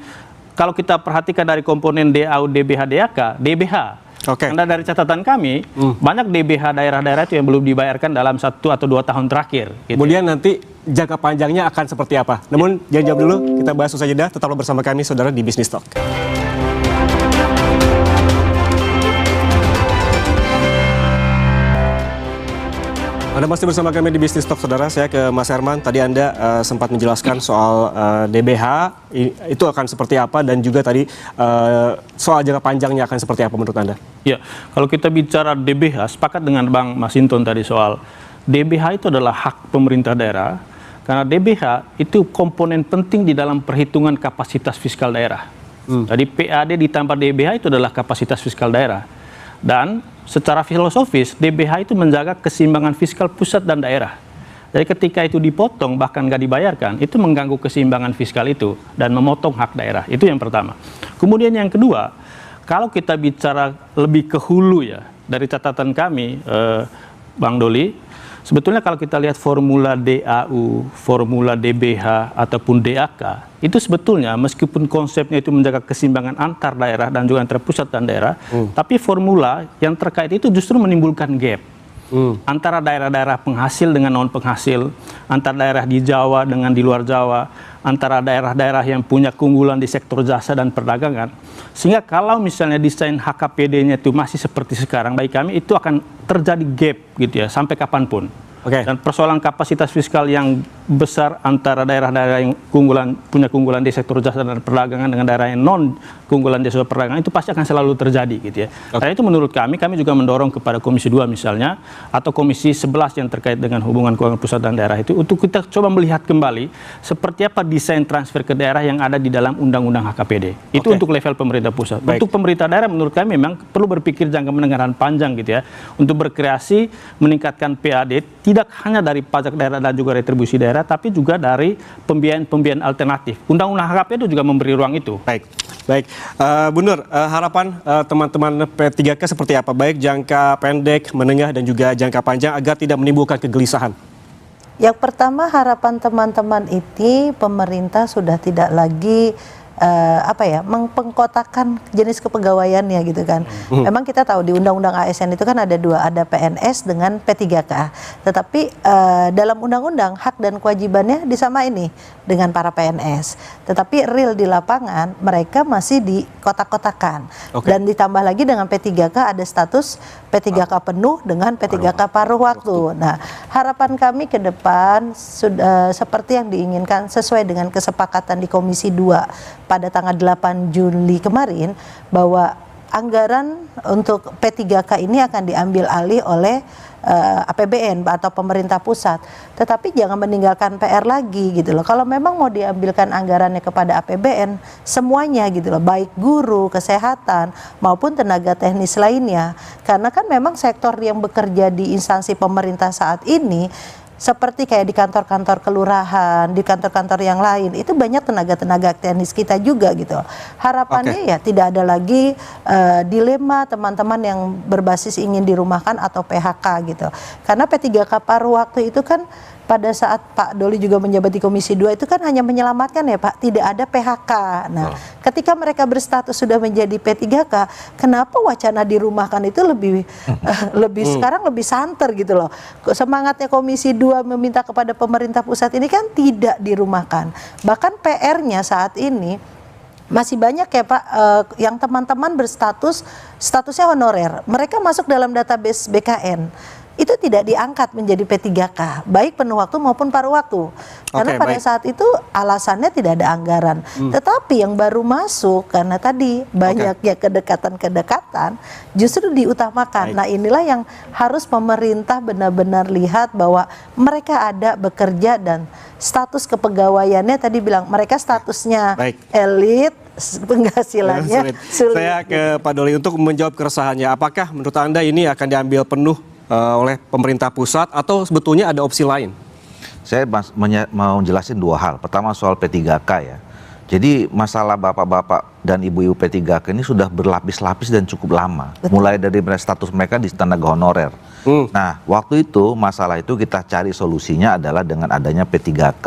kalau kita perhatikan dari komponen DAU, DBH, DAK, DBH. Karena dari catatan kami, banyak DBH daerah-daerah itu yang belum dibayarkan dalam 1 atau 2 tahun terakhir. Gitu. Kemudian nanti jangka panjangnya akan seperti apa? Namun jangan jawab dulu, kita bahas usai jeda. Tetaplah bersama kami, saudara, di Business Talk. Anda masih bersama kami di Business Talk, saudara. Saya ke Mas Herman. Tadi Anda sempat menjelaskan soal DBH, itu akan seperti apa, dan juga tadi soal jangka panjangnya akan seperti apa menurut Anda? Ya, kalau kita bicara DBH, sepakat dengan Bang Masinton tadi soal DBH itu adalah hak pemerintah daerah, karena DBH itu komponen penting di dalam perhitungan kapasitas fiskal daerah. Jadi PAD ditambah DBH itu adalah kapasitas fiskal daerah. Dan secara filosofis, DBH itu menjaga keseimbangan fiskal pusat dan daerah. Jadi ketika itu dipotong bahkan nggak dibayarkan, itu mengganggu keseimbangan fiskal itu dan memotong hak daerah. Itu yang pertama. Kemudian yang kedua, kalau kita bicara lebih ke hulu ya, dari catatan kami, Bang Doli, sebetulnya kalau kita lihat formula DAU, formula DBH ataupun DAK, itu sebetulnya meskipun konsepnya itu menjaga keseimbangan antar daerah dan juga antara pusat dan daerah, tapi formula yang terkait itu justru menimbulkan gap. Antara daerah-daerah penghasil dengan non-penghasil, antara daerah di Jawa dengan di luar Jawa, antara daerah-daerah yang punya keunggulan di sektor jasa dan perdagangan. Sehingga kalau misalnya desain HKPD-nya itu masih seperti sekarang, bagi kami itu akan terjadi gap gitu ya, sampai kapanpun. Dan persoalan kapasitas fiskal yang besar antara daerah-daerah yang punya keunggulan di sektor jasa dan perdagangan dengan daerah yang non keunggulan di sektor perdagangan itu pasti akan selalu terjadi gitu ya. Karena itu menurut kami juga mendorong kepada Komisi 2 misalnya atau Komisi 11 yang terkait dengan hubungan keuangan pusat dan daerah itu untuk kita coba melihat kembali seperti apa desain transfer ke daerah yang ada di dalam Undang-Undang HKPD. Itu untuk level pemerintah pusat. Untuk pemerintah daerah menurut kami memang perlu berpikir jangka menengah dan panjang gitu ya untuk berkreasi meningkatkan PAD tidak hanya dari pajak daerah dan juga retribusi daerah, tapi juga dari pembiayaan alternatif. Undang-Undang HKP itu juga memberi ruang itu. Baik. Bu Nur, harapan teman-teman P3K seperti apa? Baik jangka pendek, menengah, dan juga jangka panjang agar tidak menimbulkan kegelisahan. Yang pertama, harapan teman-teman ini pemerintah sudah tidak lagi mengpengkotakan jenis kepegawaiannya gitu kan. Memang kita tahu di Undang-Undang ASN itu kan ada dua, ada PNS dengan P3K. Tetapi dalam undang-undang hak dan kewajibannya disamain nih dengan para PNS. Tetapi real di lapangan mereka masih dikotak-kotakan. Dan ditambah lagi dengan P3K ada status P3K penuh dengan P3K paruh waktu. Nah, harapan kami ke depan sudah seperti yang diinginkan sesuai dengan kesepakatan di Komisi 2 pada tanggal 8 Juli kemarin bahwa anggaran untuk P3K ini akan diambil alih oleh APBN atau pemerintah pusat. Tetapi jangan meninggalkan PR lagi gitu loh. Kalau memang mau diambilkan anggarannya kepada APBN semuanya gitu loh, baik guru, kesehatan maupun tenaga teknis lainnya. Karena kan memang sektor yang bekerja di instansi pemerintah saat ini seperti kayak di kantor-kantor kelurahan, di kantor-kantor yang lain, itu banyak tenaga-tenaga teknis kita juga gitu. Harapannya ya tidak ada lagi dilema teman-teman yang berbasis ingin dirumahkan atau PHK gitu. Karena P3K paruh waktu itu kan pada saat Pak Doli juga menjabat di Komisi 2 itu kan hanya menyelamatkan ya Pak, tidak ada PHK. Nah, ketika mereka berstatus sudah menjadi P3K, kenapa wacana dirumahkan itu lebih sekarang lebih santer gitu loh. Semangatnya Komisi 2 meminta kepada pemerintah pusat ini kan tidak dirumahkan. Bahkan PR-nya saat ini masih banyak ya Pak yang teman-teman statusnya honorer. Mereka masuk dalam database BKN. Itu tidak diangkat menjadi P3K, baik penuh waktu maupun paruh waktu. Karena pada saat itu alasannya tidak ada anggaran. Tetapi yang baru masuk, karena tadi banyaknya kedekatan-kedekatan, justru diutamakan. Nah inilah yang harus pemerintah benar-benar lihat bahwa mereka ada bekerja dan status kepegawaiannya tadi bilang, mereka statusnya elit, penghasilannya sulit. Saya ke Pak Doli untuk menjawab keresahannya. Apakah menurut Anda ini akan diambil penuh oleh pemerintah pusat atau sebetulnya ada opsi lain? Saya mau jelasin dua hal. Pertama soal P3K ya. Jadi masalah bapak-bapak dan ibu-ibu P3K ini sudah berlapis-lapis dan cukup lama. Mulai dari status mereka di tenaga honorer. Nah, waktu itu masalah itu kita cari solusinya adalah dengan adanya P3K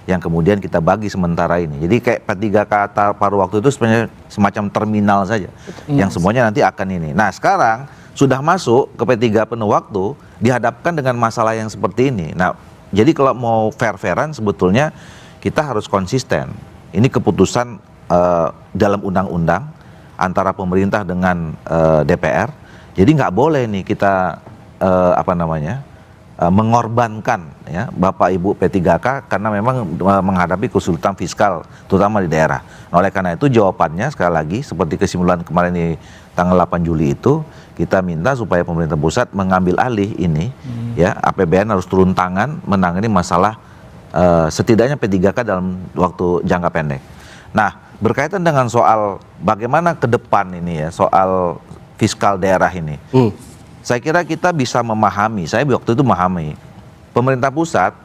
yang kemudian kita bagi sementara ini. Jadi kayak P3K paruh waktu itu sebenarnya semacam terminal saja. Yang semuanya nanti akan ini. Nah, sekarang sudah masuk ke P3 penuh waktu, dihadapkan dengan masalah yang seperti ini. Nah, jadi kalau mau fair-fairan sebetulnya kita harus konsisten. Ini keputusan dalam undang-undang antara pemerintah dengan DPR. Jadi nggak boleh nih kita mengorbankan ya Bapak Ibu P3K karena memang menghadapi kesulitan fiskal terutama di daerah. Nah, oleh karena itu jawabannya sekali lagi seperti kesimpulan kemarin di tanggal 8 Juli itu kita minta supaya pemerintah pusat mengambil alih ini ya APBN harus turun tangan menangani masalah setidaknya P3K dalam waktu jangka pendek. Nah, berkaitan dengan soal bagaimana ke depan ini ya soal fiskal daerah ini. Saya kira kita bisa memahami, saya waktu itu memahami pemerintah pusat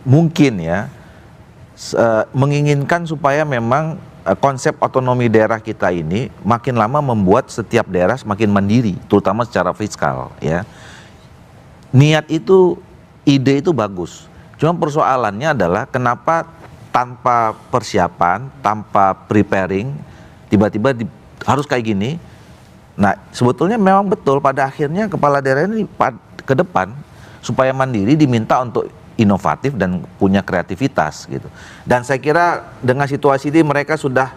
mungkin ya menginginkan supaya memang konsep otonomi daerah kita ini makin lama membuat setiap daerah semakin mandiri, terutama secara fiskal ya. Niat itu, ide itu bagus. Cuma persoalannya adalah kenapa tanpa persiapan, tanpa preparing, tiba-tiba harus kayak gini. Nah, sebetulnya memang betul pada akhirnya kepala daerah ini ke depan supaya mandiri diminta untuk inovatif dan punya kreativitas gitu. Dan saya kira dengan situasi ini mereka sudah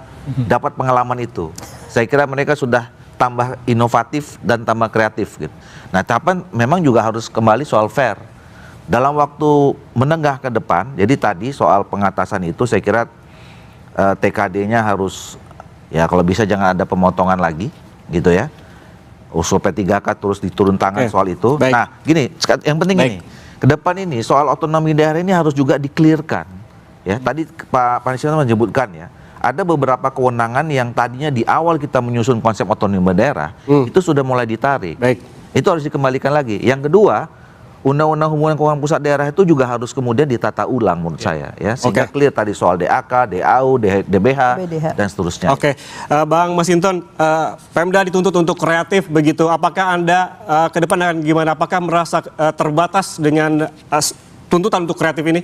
dapat pengalaman itu. Saya kira mereka sudah tambah inovatif dan tambah kreatif gitu. Nah, tapi memang juga harus kembali soal fair. Dalam waktu menengah ke depan, jadi tadi soal pengatasan itu saya kira TKD-nya harus ya kalau bisa jangan ada pemotongan lagi gitu ya. Usul P3K terus diturun tangan soal itu. Baik. Nah, gini, yang penting ini ke depan ini soal otonomi daerah ini harus juga di-clear-kan. Ya, tadi Pak Nisyanto menyebutkan ya, ada beberapa kewenangan yang tadinya di awal kita menyusun konsep otonomi daerah itu sudah mulai ditarik. Baik. Itu harus dikembalikan lagi. Yang kedua, Undang-Undang Hubungan Keuangan Pusat Daerah itu juga harus kemudian ditata ulang menurut saya ya, sehingga clear tadi soal DAK, DAU, DBH dan seterusnya. Oke, Bang Masinton, Pemda dituntut untuk kreatif begitu. Apakah Anda ke depan akan gimana? Apakah merasa terbatas dengan tuntutan untuk kreatif ini?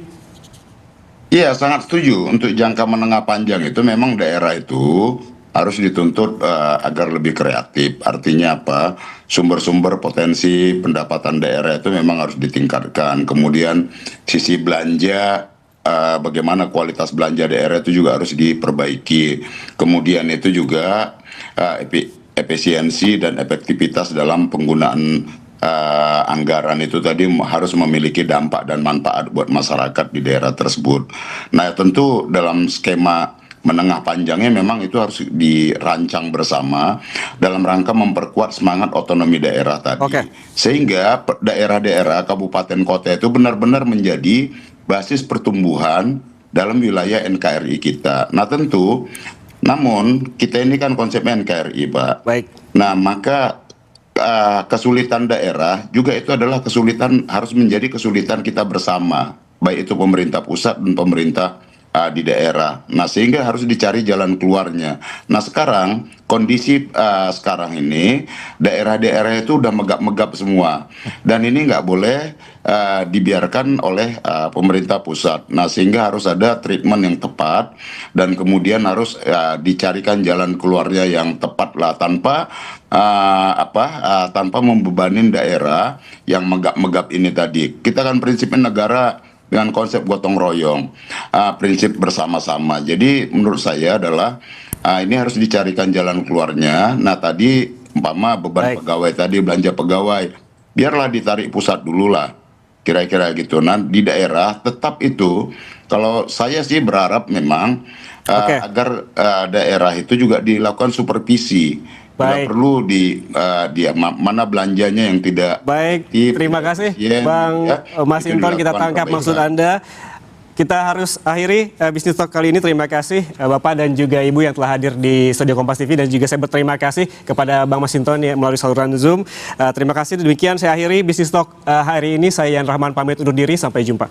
Iya, sangat setuju. Untuk jangka menengah panjang itu memang daerah itu harus dituntut agar lebih kreatif. Artinya apa? Sumber-sumber potensi pendapatan daerah itu memang harus ditingkatkan. Kemudian sisi belanja, bagaimana kualitas belanja daerah itu juga harus diperbaiki. Kemudian itu juga efisiensi dan efektivitas dalam penggunaan anggaran itu tadi harus memiliki dampak dan manfaat buat masyarakat di daerah tersebut. Nah, tentu dalam skema menengah panjangnya memang itu harus dirancang bersama dalam rangka memperkuat semangat otonomi daerah tadi. Sehingga daerah-daerah kabupaten kota itu benar-benar menjadi basis pertumbuhan dalam wilayah NKRI kita. Nah, tentu namun kita ini kan konsepnya NKRI, Pak. Baik. Nah, maka kesulitan daerah juga itu adalah kesulitan, harus menjadi kesulitan kita bersama, baik itu pemerintah pusat dan pemerintah di daerah. Nah, sehingga harus dicari jalan keluarnya. Nah, sekarang kondisi sekarang ini daerah-daerah itu udah megap-megap semua, dan ini nggak boleh dibiarkan oleh pemerintah pusat. Nah, sehingga harus ada treatment yang tepat dan kemudian harus dicarikan jalan keluarnya yang tepat lah, tanpa tanpa membebani daerah yang megap-megap ini tadi. Kita kan prinsipnya negara dengan konsep gotong royong, prinsip bersama-sama. Jadi menurut saya adalah ini harus dicarikan jalan keluarnya. Nah, tadi umpama beban pegawai tadi, belanja pegawai, biarlah ditarik pusat dulu lah, kira-kira gitu. Nah, di daerah tetap itu, kalau saya sih berharap memang agar daerah itu juga dilakukan supervisi. Tidak perlu mana belanjanya yang tidak. Baik, terima kasih Bang Masinton, kita tangkap maksud Anda. Kita harus akhiri Bisnis Talk kali ini. Terima kasih Bapak dan juga Ibu yang telah hadir di Studio Kompas TV, dan juga saya berterima kasih kepada Bang Masinton yang melalui saluran Zoom. Terima kasih, demikian saya akhiri Bisnis Talk hari ini. Saya Yan Rahman pamit undur diri, sampai jumpa.